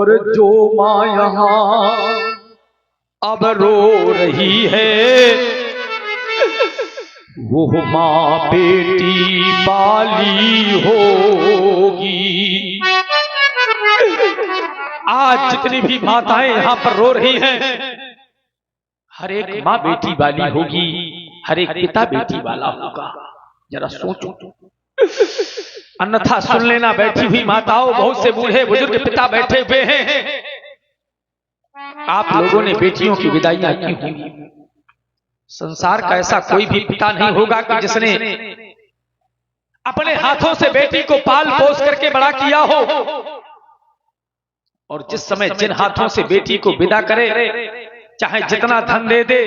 और जो माँ यहाँ अब रो रही है, वो माँ बेटी वाली होगी। आज जितनी भी माताएं यहाँ पर रो रही हैं, हर एक माँ बेटी वाली होगी, हर एक पिता बेटी वाला होगा। जरा सोचो, अन्यथा सुन लेना बैठी हुई माताओं, बहुत से बूढ़े बुजुर्ग पिता बैठे हुए हैं। आप लोगों ने बेटियों की विदाइयां की होंगी। संसार का ऐसा कोई भी पिता नहीं होगा कि जिसने अपने हाथों से बेटी को पाल पोस करके बड़ा किया हो, और जिस समय जिन हाथों से बेटी को विदा करे, चाहे जितना धन दे दे,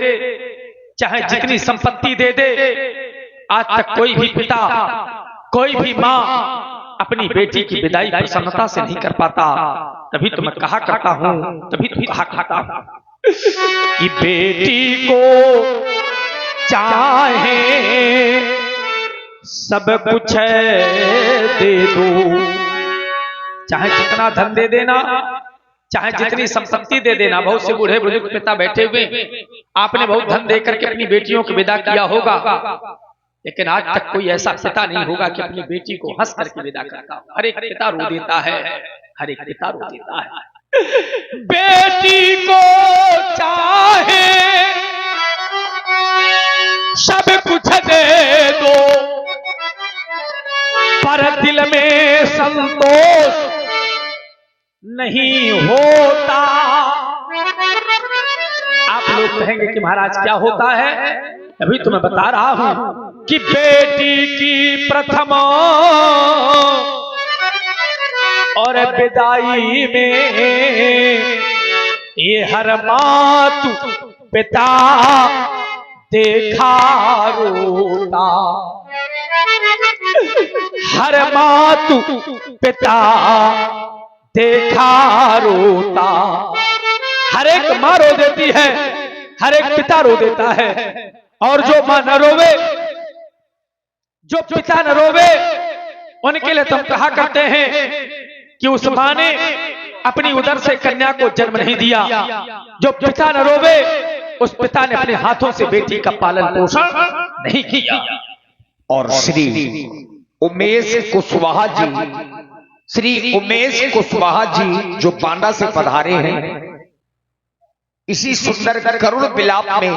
चाहे जितनी संपत्ति दे दे, आज तक कोई भी पिता, कोई भी माँ अपनी बेटी की विदाई प्रसन्नता से नहीं कर पाता। तभी तो मैं कहा करता हूं, तभी तो कहा करता हूं कि बेटी को चाहे सब कुछ दे दो, चाहे जितना धन दे देना, चाहे जितनी संपत्ति दे देना। बहुत से बूढ़े बुजुर्ग पिता बैठे हुए, आपने बहुत धन दे करके अपनी बेटियों को विदा किया होगा, लेकिन आज तक कोई ऐसा पिता नहीं होगा कि अपनी बेटी को हंस करके विदा करता हो। हर एक पिता रो देता है, हर एक पिता रो देता है। बेटी को चाहे सब कुछ दे दो, पर दिल में संतोष नहीं होता। आप लोग कहेंगे कि महाराज क्या होता है? अभी तो मैं बता रहा हूं कि बेटी की प्रथम और विदाई में ये हर मातु पिता देखा रोता, हर मातु पिता देखा रोता। हर एक माँ रो देती है, हर एक पिता रो देता है, और जो माँ न रोवे, जो पिता न रोवे, उनके लिए तुम कहा करते हैं कि उस माँ ने अपनी उदर से कन्या को जन्म नहीं दिया। जो पिता न रोवे, उस पिता ने अपने हाथों से बेटी का पालन पोषण नहीं किया। और श्री उमेश कुशवाहा जी, श्री उमेश कुशवाहा जी जो बांदा से पधारे हैं, इसी सुंदर करुण विलाप में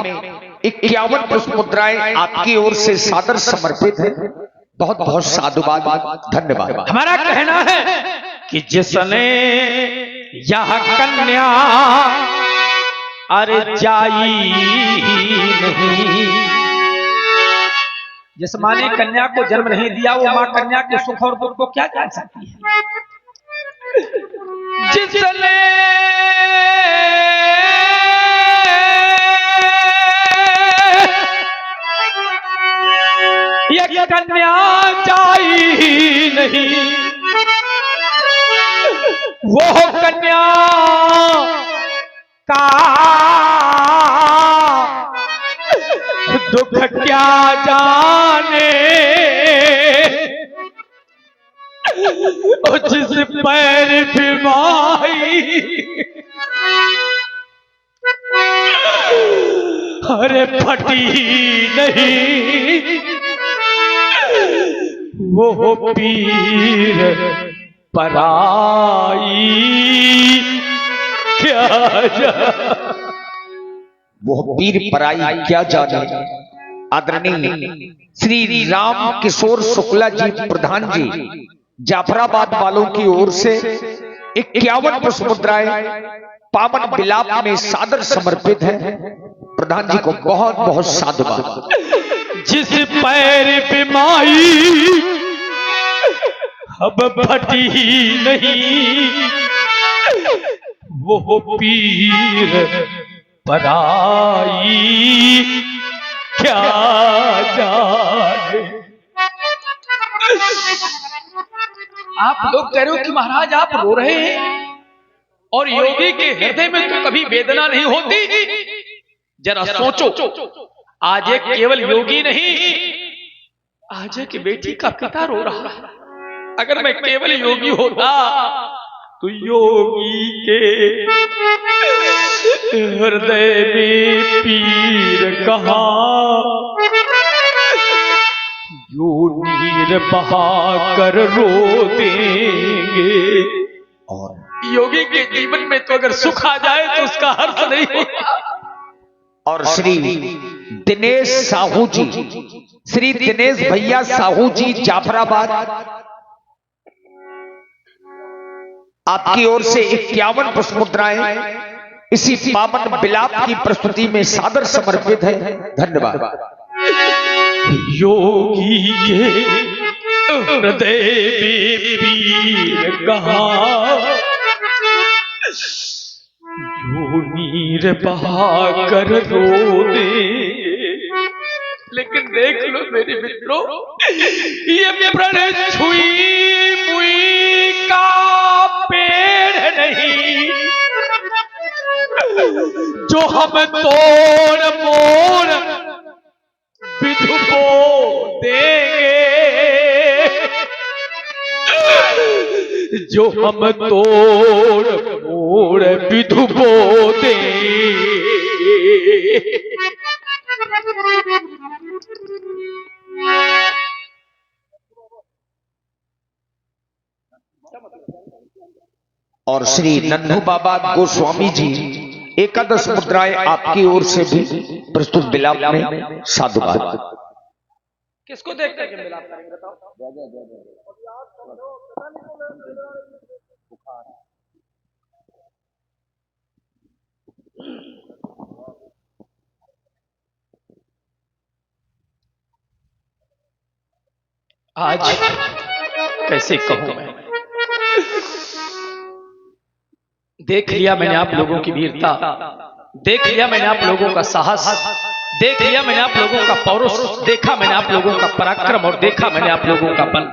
51 पुष्प मुद्राएं आपकी ओर से सादर समर्पित है। बहुत बहुत साधुवाद, धन्यवाद। हमारा कहना है कि जिसने यह कन्या अरे जाई नहीं, जिस माँ ने कन्या को जन्म नहीं दिया, वो माँ कन्या के सुख और दुख को क्या जान सकती है? जिसने ये कन्या जाई नहीं, वो कन्या का दुख क्या जाने, जिस पैर बीमारी अरे फटी नहीं, वो पीर पराई क्या जाने, वो पीर पराई क्या जाने। आदरणीय श्री राम किशोर शुक्ला जी प्रधान जी जाफराबाद वालों की ओर से 51 पुष्प मुद्राएं पावन विलाप में सादर समर्पित है। प्रधान जी को बहुत बहुत साधुवाद। जिस पैर पे माई अब फटी नहीं, वो पीर पराई क्या जाने। आप लोग कह रहे हो कि महाराज आप रो रहे हैं, और योगी के हृदय में तो कभी वेदना नहीं होती। जरा सोचो, आज एक केवल योगी नहीं, आज एक बेटी का पिता रो रहा है। अगर मैं केवल योगी होता तो योगी के हृदय में पीर कहा, यो नीर बहा कर रो देंगे। और योगी के जीवन में तो अगर सुख आ जाए तो उसका हर्ष नहीं होता। और श्री दिनेश साहू जी, श्री दिनेश भैया साहू जी जाफराबाद, आपकी ओर से 51 पुष्प मुद्राएं इसी पावन बिलाप की प्रस्तुति में सादर समर्पित है। धन्यवाद। योगी के हृदय में पीर कहा, यो नीर बहा कर रो दे। लेकिन देख लो मेरे मित्रों, ये प्रण छुई मुई का पेड़ नहीं, जो हम तोड़ मोड़ विधु को देंगे, जो हम तोड़ मोड़ विधु को देंगे। और श्री नन्हू बाबा गोस्वामी जी 11 मुद्राएं आपकी ओर से भी प्रस्तुत बिलाप में साधुवाद। किसको देख के बिलाप करेंगे बताओ? आज कैसे कहूं मैं, देख लिया मैंने आप लोगों की वीरता, देख लिया मैंने आप लोगों का साहस, देख लिया मैंने आप लोगों का पौरुष, देखा मैंने आप लोगों का पराक्रम और देखा मैंने आप लोगों का बल।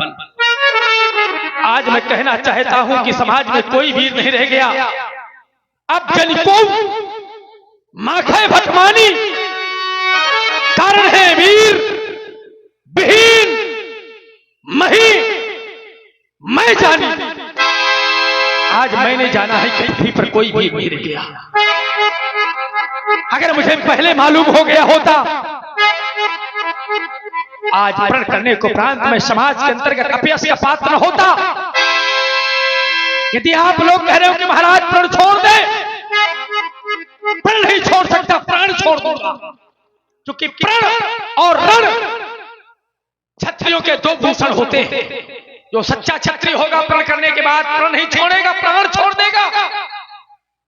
आज मैं कहना चाहता हूं कि समाज में कोई वीर नहीं रह गया। अब जनिको माखे भटमानी कारण है वीर विहीन मही मैं जानी। आज मैंने जाना है कि पृथ्वी पर कोई भी नहीं रह गया। अगर मुझे पहले मालूम हो गया होता, आज प्रण करने को प्रांत में समाज के अंतर्गत अपयश का पात्र होता। यदि आप लोग कह रहे हो कि महाराज प्रण छोड़ दे, प्रण नहीं छोड़ सकता, प्राण छोड़ दूंगा, क्योंकि प्रण और रण क्षत्रियों के दो भूषण होते हैं। जो सच्चा क्षत्रिय होगा प्रण करने के बाद प्रण नहीं छोड़ेगा, प्राण छोड़ देगा,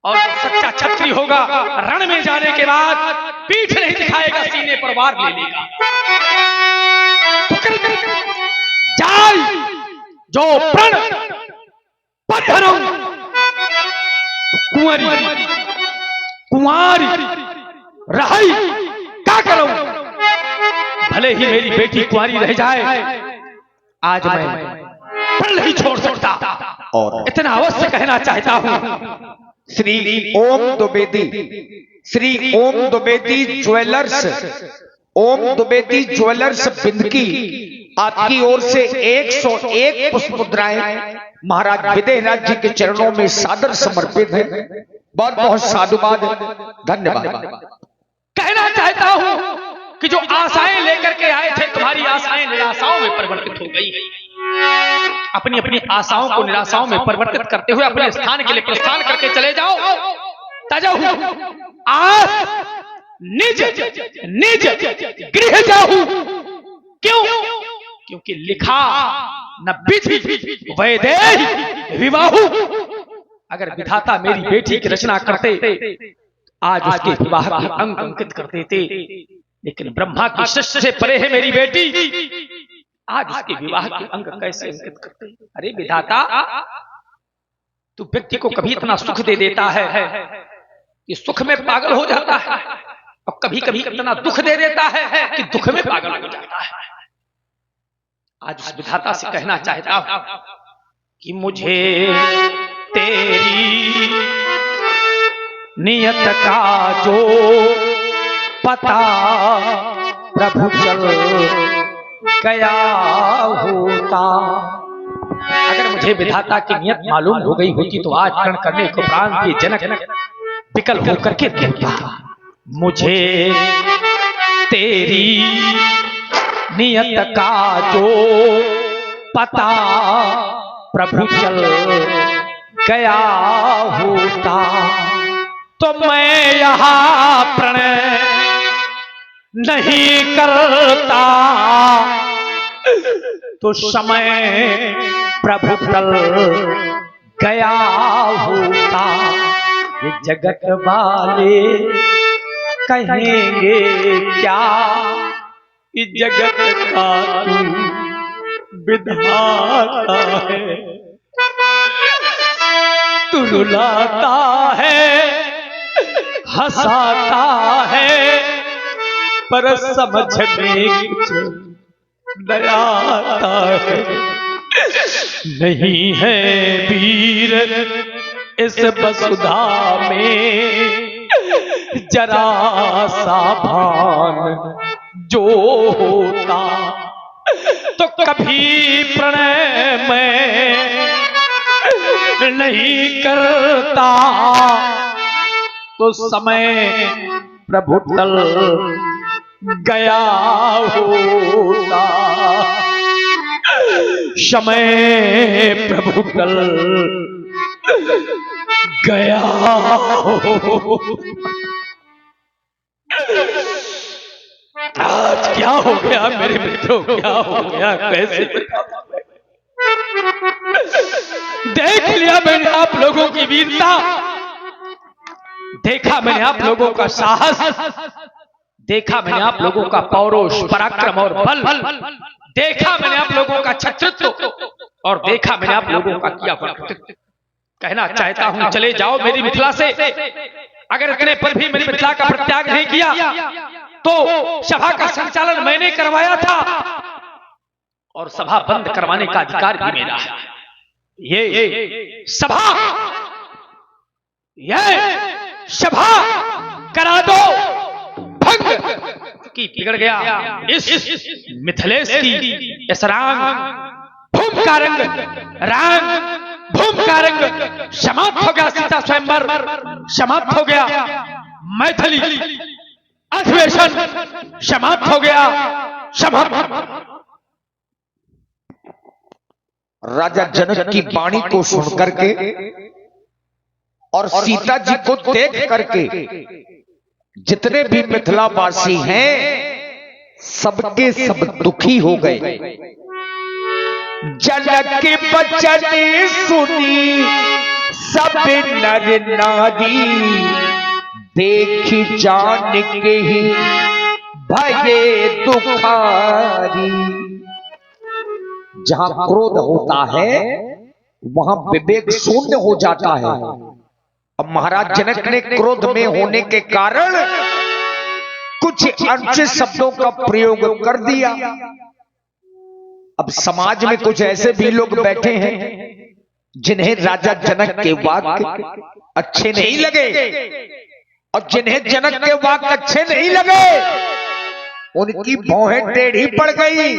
और जो सच्चा क्षत्रिय होगा रण में जाने के बाद पीठ नहीं दिखाएगा, सीने पर वार ले लेगा। जाय जो प्रण पत्थरों कुंवारी कुंवारी रही क्या करूं, भले ही मेरी बेटी कुंवारी रह जाए, आज मैं प्रण नहीं छोड़ सकता। और इतना अवश्य कहना चाहता हूं, श्री ओम द्विवेदी, श्री ओम द्विवेदी ज्वेलर्स, ओम द्विवेदी ज्वेलर्स बिंदकी, आपकी ओर से 101 पुष्प मुद्राएं महाराज विदेहराज जी के चरणों में सादर समर्पित है। बहुत बहुत साधुवाद, धन्यवाद। कहना चाहता हूं कि जो आशाएं लेकर के आए थे, तुम्हारी आशाएं निराशाओं में परिवर्तित हो गई। अपनी अपनी आशाओं को निराशाओं में परिवर्तित करते हुए अपने स्थान के लिए प्रस्थान करके चले जाओ। तजहु आस निज निज गृह जाहु। क्यों? क्योंकि लिखा न विधि वैदेही विवाहु। अगर विधाता मेरी बेटी की रचना करते, आज उसके विवाह के अंग अंकित कर देते, लेकिन ब्रह्मा की सृष्टि से परे है मेरी बेटी, आज उसके विवाह के अंग कैसे अंकित करते? अरे विधाता, तू व्यक्ति को कभी इतना सुख दे देता है कि सुख में पागल हो जाता है, और कभी कभी इतना दुख दे देता है कि दुख में पागल हो जाता है। आज उस विधाता से कहना चाहता हूं कि मुझे तेरी नियत का जो पता प्रभु चल गया होता, अगर मुझे विधाता की नियत मालूम हो गई होती तो आज प्रण करने को प्राण के जनक विकल होकर के देता। मुझे तेरी नियत का जो पता प्रभु चल गया होता तो मैं यहाँ प्रणय नहीं करता, तो समय प्रभु टल गया होता। ये जगत वाले कहेंगे क्या, इस जगत का तू विधाता है। तू रुलाता है हंसाता है पर समझ में कुछ नया आता है। नहीं है वीर इस वसुधा में जरा सा भान जो होता तो कभी प्रणय में नहीं करता, तो समय प्रभु टल गया होता। समय प्रभु टल गया हो। आज क्या हो गया मेरे मित्रों, क्या हो गया, कैसे देख लिया मैंने आप लोगों की वीरता, देखा मैंने आप लोगों का साहस, देखा मैंने आप लोगों का पौरुष पराक्रम और बल, देखा मैंने आप लोगों का छत्रत्व और देखा मैंने आप लोगों का किया व्यक्तित्व। कहना चाहता हूं चले जाओ मेरी मिथिला से, अगर इतने पर भी मेरी मिथिला का परित्याग नहीं किया तो सभा का संचालन मैंने करवाया था और सभा बंद करवाने का अधिकार भी मेरा है। ये सभा करा दो भंग की बिगड़ गया इस मिथिलेश की इस रांग भूम का रंग, रांग भूम का रंग समाप्त हो गया। सीता स्वयंवर समाप्त हो गया, मैथिली अधिवेशन समाप्त हो गया, समाप्त। राजा जनक की वाणी को सुन करके और सीता जी को देख करके जितने भी मिथिलावासी हैं सबके सब दुखी हो गए। जनक के बचन सुनी सब नर नारी, देखी जान के ही भये दुखारी। जहां क्रोध होता है वहां विवेक शून्य हो जाता है। अब महाराज जनक ने क्रोध में होने के कारण कुछ अनुचित शब्दों का प्रयोग कर दिया। अब समाज में कुछ ऐसे भी लोग बैठे हैं जिन्हें राजा जनक के वाक्य अच्छे नहीं लगे, और जिन्हें जनक के वाक्य अच्छे नहीं लगे उनकी भौहें टेढ़ी पड़ गई,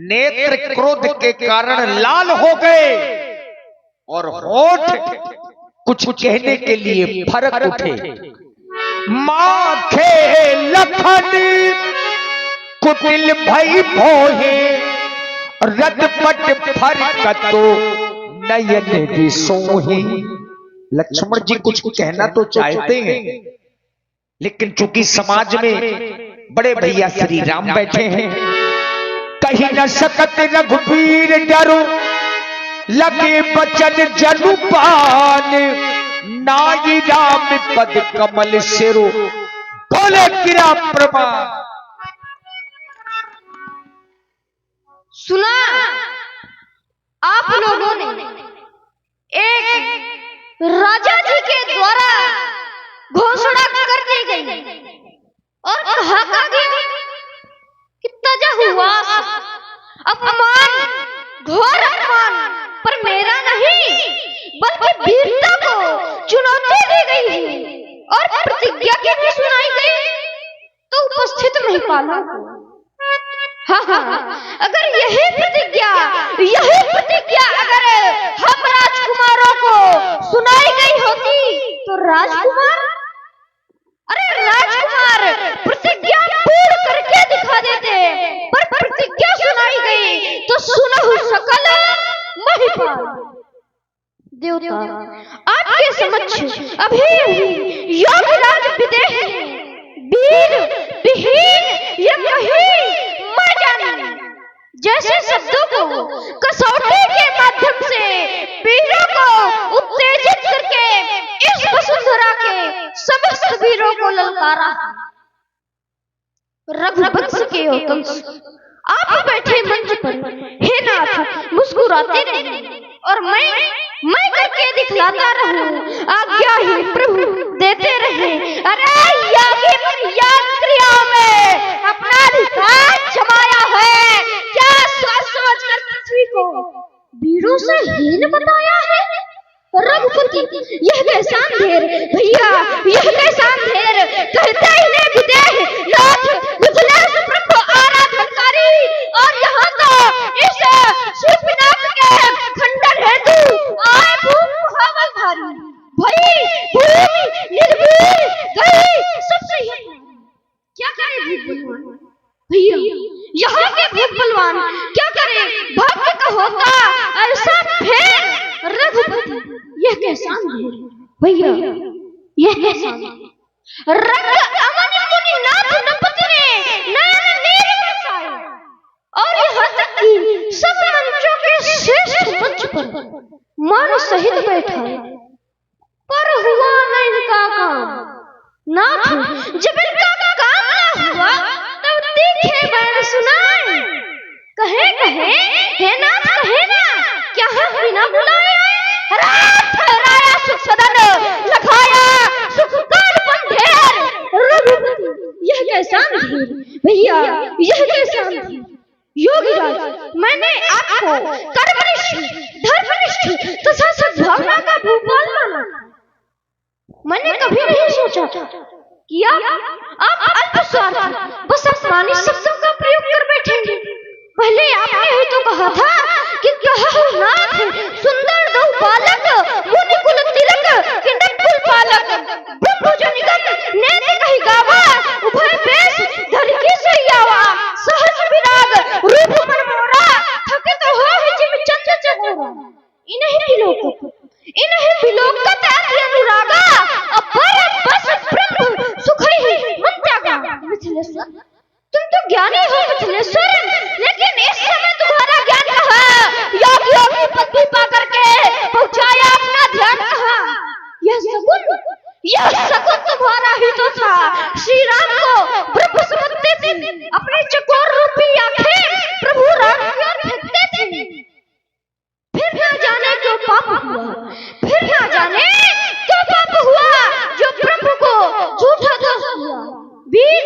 नेत्र क्रोध के कारण लाल हो गए और होठ कुछ कहने के लिए फरक उठे। माथे लखन कुटिल भई भोहे, रटपट फरकतो नयन दिसोहि। लक्ष्मण जी कुछ कहना तो चाहते हैं, लेकिन चूंकि समाज में बड़े भैया श्री राम बैठे हैं, कहीं न सकत रघुवीर डरो, लगे बचन जनु पान, नाई राम पद कमल सिरो, बोले किरा प्रमाण। सुना आप लोगों ने एक राजा जी के द्वारा घोषणा कर दी गई और कहा गया कि तजहुआस, अपमान, घोर अपमान पर मेरा नहीं बल्कि वीरता को चुनौती दी गई है और प्रतिज्ञा की भी सुनाई गई। तो उपस्थित महिपालों को हाँ हाँ, अगर यही प्रतिज्ञा अगर हम राजकुमारों को सुनाई गई होती तो राजकुमार प्रतिज्ञा पूर्ण करके दिखा देते, पर प्रतिज्ञा सुनाई गई तो सुनहु सकल महिपाल देवता आपके समक्ष अभी योगराज विदेह वीर विहीन ये कही मर जाने जैसे शब्दों को कसौटी के माध्यम से वीरों को उत्तेजित करके इस वसुंधरा के समस्त वीरों को ललकारा। रघुवंश के उत्तम आप बैठे मंच पर हे नाथ मुस्कुराते रहे और मैं करके दिखलाता रहूं, आज्ञा ही प्रभु देते रहे। अरे याग क्रियाओं में अपना अधिकार जमाया है, क्या सोच कर पृथ्वी को वीरों से हीन बताया है। रघुपति यह कैसा अंधेर भैया, यह कैसा अंधेर, कहते ही ने विदेह नाथ मिथिलेश प्रभु आराधनकारी और यहाँ तो इस शिवनाथ के खंडन हेतु आए भूमि भारी भई भूमि निर्वीर गई सबसे क्या करे भगवान भैया, यहाँ के भूत बलवान क्या करे, भक्त का होता ऐसा फेर। रघुपति यह कैसा अंधेर भैया, यह कैसा रंग अमन मुनि नाथ नपति ने नयन नीर बरसाए और यहाँ तक कि सब मंचों के श्रेष्ठ मंच पर मान सहित बैठा, पर हुआ न इनका काम। नाथ जब इनका काम न हुआ तब तीखे बैन सुनाए, कहे हे नाथ कहे ना क्या हम बिना बुलाए ठहराया सुख सदन लखाया सुख काल बंधेर। रघुपति यह कैसा अंधेर भैया, यह कैसा अंधेर। योगीराज मैंने आपको कर्मनिष्ठ धर्मनिष्ठ तथा सद्भावना का भूपाल माना, मैंने कभी नहीं सोचा कि आप अल्प स्वार्थ बस अपमानी शब्दों का प्रयोग कर बैठेंगे। पहले आपने ही तो कहा था कि कहा नाथ सुंदर दो बालक मुनि कुल तिलक किंडक कुल पालक ब्रह्मजो निगम नेत्र कही गावा उभय पेश धरकी से आवा सहज विराग रूप मन मोरा थकित हो जिम चंद्र चकोरा। इन्हीं विलोकत अति अनुरागा अपर बस ब्रह्म सुख ही मन त्यागा। मिथिलेश्वर तुम तो ज्ञानी हो मिथिलेश्वर, लेकिन इस समय तुम्हारा ज्ञान कहाँ, योगियों की पदवी पा करके पहुंचाया अपना ध्यान कहाँ। यह सकुन तुम्हारा ही तो था। श्री राम को ब्रह्म समझते थे, अपने चकोर रूपी आंखें प्रभु राम की ओर फेंकते थे। फिर ना जाने क्यों पाप हुआ, जो प्रभु को झूठा दोष दिया। वीर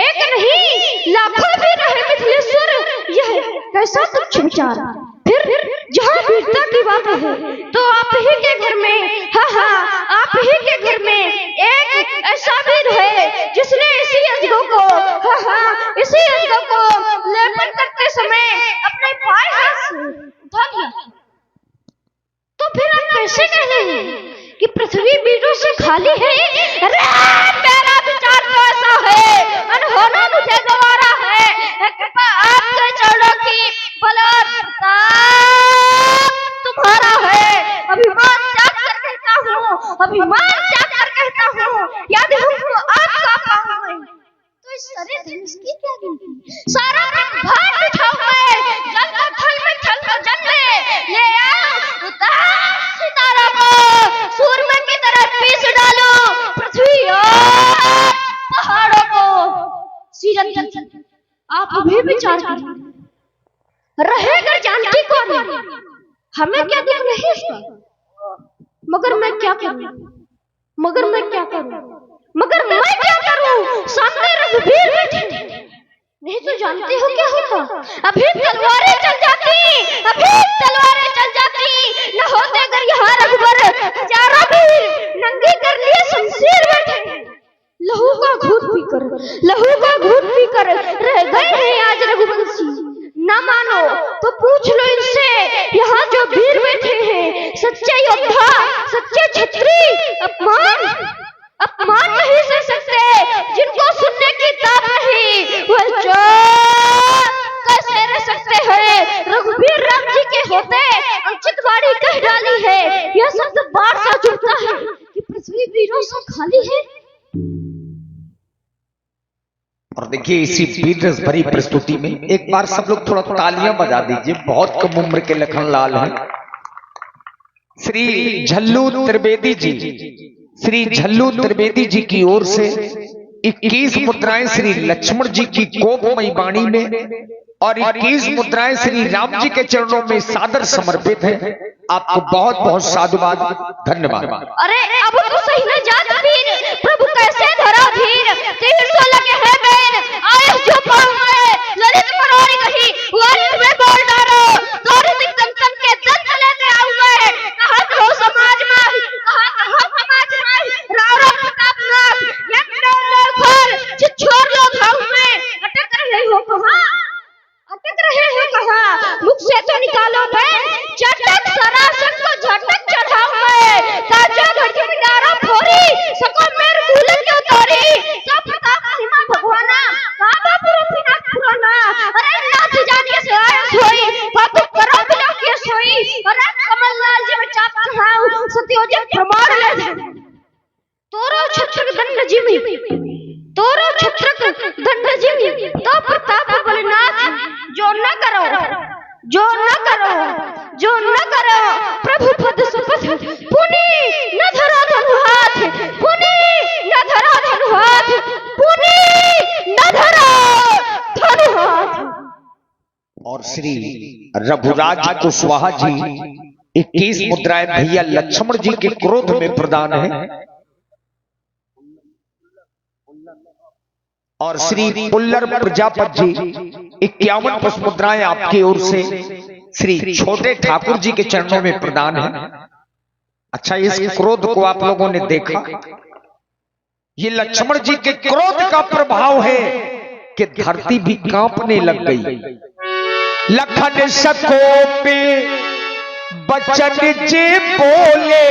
एक नहीं लाखों भी रहे मिथिलेश्वर, यह कैसा तुच्छ विचार। फिर जहाँ वीरता की बात है तो आप ही के घर में, हाँ आप ही के घर में एक ऐसा वीर है जिसने इसी अजगों को, इसी अजगों को लेपन करते समय अपने पाए हाथ से उठा लिया। तो फिर आप कैसे कह रहे हैं कि पृथ्वी वीरों से खाली है। अरे मेरा विचार तो ऐसा है, अनहोना मुझे गवारा है, कृपा आपके चरणों की बलवत प्रताप तुम्हारा है। अभिमान त्याग कर कहता हूँ, यदि हमको आपका पाऊं मैं तो इस सारे धनुष की क्या गिनती, सारा ब्रह्मांड उठाऊं मैं, जल का थल में थल का जल ले आओ उतार सितारा को सूरमा की तरह पीस डालो पृथ्वी और पहाड़ों को। सीरत आप भी विचार करिए, रहेगा जानती कौन है, हमें क्या दुख नहीं इसका, मगर मैं क्या करूं सामने रघुवीर बैठे, नहीं तो जानते हो क्या होता, अभी तलवारें चल जाती, न होते अगर यहाँ रघुवर हजारों वीर नंगे कर लिए शमशीर बैठे, लहू का घूट पीकर रह गए हैं आज रघुवंशी। ना मानो तो पूछ लो इनसे, यहाँ जो वीर बैठे हैं सच्चे योद्धा, सच्चे छत्री, अपमान नहीं सह सकते, जिनको सुनने की ताक नहीं, वह चुप कैसे रह सकते हैं। रघुवीर राम जी के होते अंकित वाणी कह डाली है, यह शब्द बाढ़ सा चुभता है कि पृथ्वी वीरों से खाली है। और देखिए इसी वीर रस भरी प्रस्तुति में एक बार सब लोग थोड़ा तालियां बजा दीजिए। बहुत कम उम्र के लखनलाल हैं श्री झल्लू त्रिवेदी जी। श्री झल्लू त्रिवेदी जी की ओर से 21 मुद्राएं श्री लक्ष्मण जी की कोपमयी वाणी में और 21 मुद्राएं श्री राम जी के चरणों में सादर समर्पित है। आपको बहुत बहुत साधुवाद, धन्यवाद। अरे अब तो सही न जात वीर, प्रभु कैसे धरा धीर, 300 लगे हैं बैन, आए जो पाँव में ललित मनोरी कही, वाली में बोल डालो, तोरी दिख दंतन के दंत लेते आऊं मैं, कहाँ हो समाज में, कहाँ समाज में, राव प्रताप नाथ, एक डोल लो खोल, छिछोर लो घाव में, अटक रहे हो कहाँ, मुख से तो निकालो बैन, चटक सरासर को झटक चढ़ाऊं मैं, ताजा घड़ी किनारा फोरी, सको मेरे कूले क्यों तोरी, तो प्रताप महिमा भगवाना, काबा पुराना, अरे नाथ जानिए से आया सोई, बापू करो बिना के सोई, अरे कमललाल जी में चाप चढ़ाऊं, सत्योजन प्रमाण ले तोरो छत्रक दंड जिमी, तोरो छत्रक दंड जिमी, तो प्रताप बलनाथ जो न करो प्रभु पद सुपथ, पुनि न धरा धनु हाथ, पुनि न धरा धनु हाथ, पुनि न धरा धनु हाथ। और श्री रघुराज कुशवाहा जी 21 मुद्राएं भैया लक्ष्मण जी के क्रोध में प्रदान है। और श्री पुल्लर प्रजापत जी 51 पुष्प मुद्राएं आपकी ओर से श्री छोटे ठाकुर जी के चरणों में प्रदान है। अच्छा, इस क्रोध को आप लोगों ने देखा, ये लक्ष्मण जी के क्रोध का प्रभाव है कि धरती भी कांपने लग गई। लखन सको पे बचन जे बोले,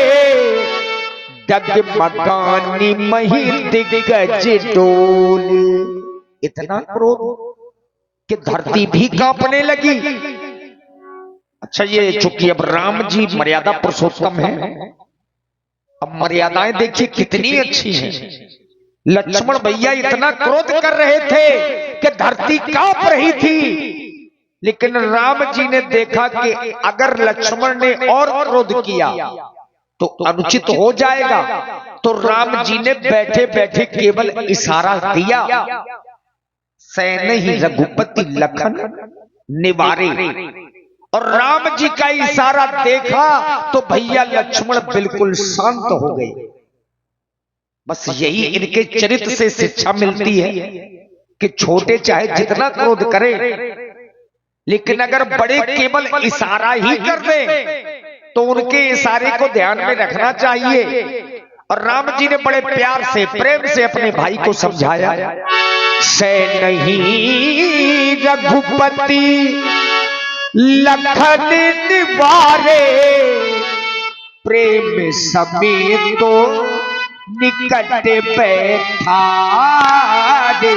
डगमगानी मही दिग्गज डोले। इतना क्रोध कि धरती भी कांपने लगी। अच्छा, ये चूंकि अब राम जी मर्यादा पुरुषोत्तम है, अब मर्यादाएं देखिए कितनी अच्छी हैं। लक्ष्मण भैया इतना क्रोध कर रहे थे कि धरती कांप रही थी, लेकिन राम जी ने देखा कि अगर लक्ष्मण ने और क्रोध किया तो अनुचित हो जाएगा, तो राम जी ने बैठे बैठे केवल इशारा दिया, सैन ही रघुपति लखन निवारे। और राम जी का इशारा देखा तो भैया लक्ष्मण बिल्कुल शांत हो गए। बस यही इनके चरित्र से शिक्षा मिलती है कि छोटे चाहे जितना क्रोध करें, लेकिन अगर बड़े केवल इशारा ही कर दें तो उनके इशारे को ध्यान में रखना चाहिए। और राम जी ने बड़े प्यार से प्रेम से अपने भाई को समझाया, से नहीं रघुपति लखन निवारे, प्रेम समेत तो निकट बैठा रे।